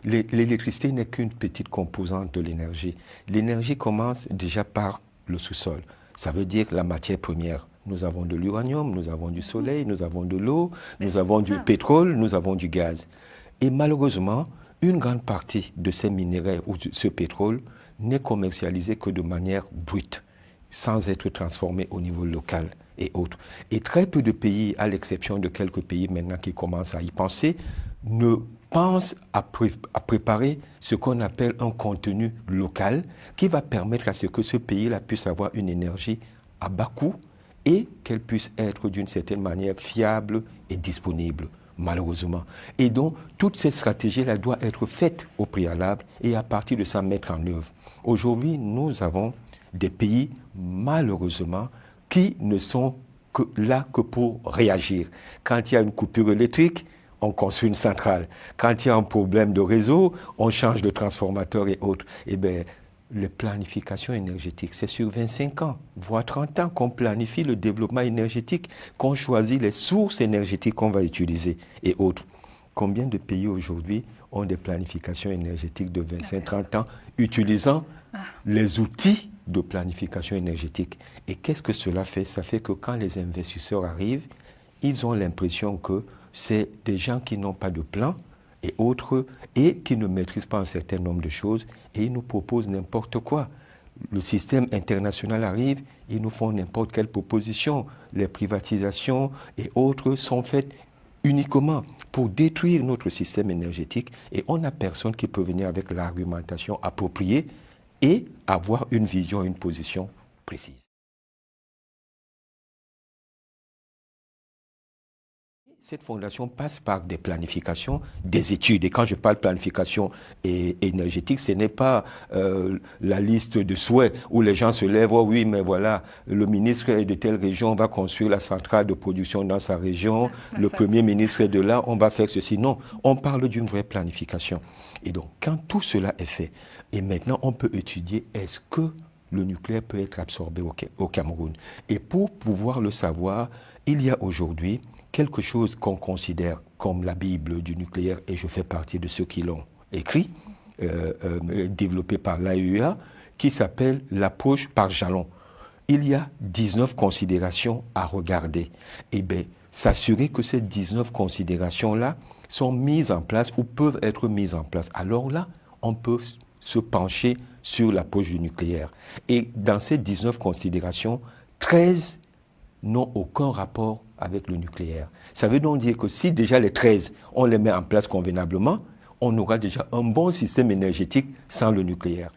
l'électricité n'est qu'une petite composante de l'énergie. L'énergie commence déjà par le sous-sol. Ça veut dire la matière première. Nous avons de l'uranium, nous avons du soleil, nous avons de l'eau, nous avons du pétrole, nous avons du gaz. Et malheureusement, une grande partie de ces minéraux ou de ce pétrole n'est commercialisé que de manière brute, sans être transformé au niveau local et autres. Et très peu de pays, à l'exception de quelques pays maintenant qui commencent à y penser, ne pensent à préparer ce qu'on appelle un contenu local qui va permettre à ce que ce pays-là puisse avoir une énergie à bas coût et qu'elle puisse être d'une certaine manière fiable et disponible, malheureusement. Et donc, toute cette stratégie-là doit être faite au préalable et à partir de ça mettre en œuvre. Aujourd'hui, nous avons des pays, malheureusement, qui ne sont là que pour réagir. Quand il y a une coupure électrique, on construit une centrale. Quand il y a un problème de réseau, on change de transformateur et autres. Eh bien, les planifications énergétiques, c'est sur 25 ans, voire 30 ans qu'on planifie le développement énergétique, qu'on choisit les sources énergétiques qu'on va utiliser et autres. Combien de pays aujourd'hui ont des planifications énergétiques de 25-30 ans utilisant les outils de planification énergétique? Et qu'est-ce que cela fait? Ça fait que quand les investisseurs arrivent, ils ont l'impression que c'est des gens qui n'ont pas de plan et autres, et qui ne maîtrisent pas un certain nombre de choses, et ils nous proposent n'importe quoi. Le système international arrive, ils nous font n'importe quelle proposition. Les privatisations et autres sont faites uniquement pour détruire notre système énergétique, et on n'a personne qui peut venir avec l'argumentation appropriée et avoir une vision, une position précise. Cette fondation passe par des planifications, des études. Et quand je parle planification énergétique, ce n'est pas la liste de souhaits où les gens se lèvent, oh oui, mais voilà, le ministre est de telle région, on va construire la centrale de production dans sa région, le premier ministre est de là, on va faire ceci. Non, on parle d'une vraie planification. Et donc, quand tout cela est fait, et maintenant on peut étudier, est-ce que le nucléaire peut être absorbé au Cameroun? Et pour pouvoir le savoir, il y a aujourd'hui quelque chose qu'on considère comme la Bible du nucléaire, et je fais partie de ceux qui l'ont écrit, développé par l'AEA, qui s'appelle l'approche par jalons. Il y a 19 considérations à regarder. Et bien, s'assurer que ces 19 considérations-là sont mises en place ou peuvent être mises en place. Alors là, on peut se pencher sur l'approche du nucléaire. Et dans ces 19 considérations, 13 n'ont aucun rapport avec le nucléaire. Ça veut donc dire que si déjà les 13, on les met en place convenablement, on aura déjà un bon système énergétique sans le nucléaire.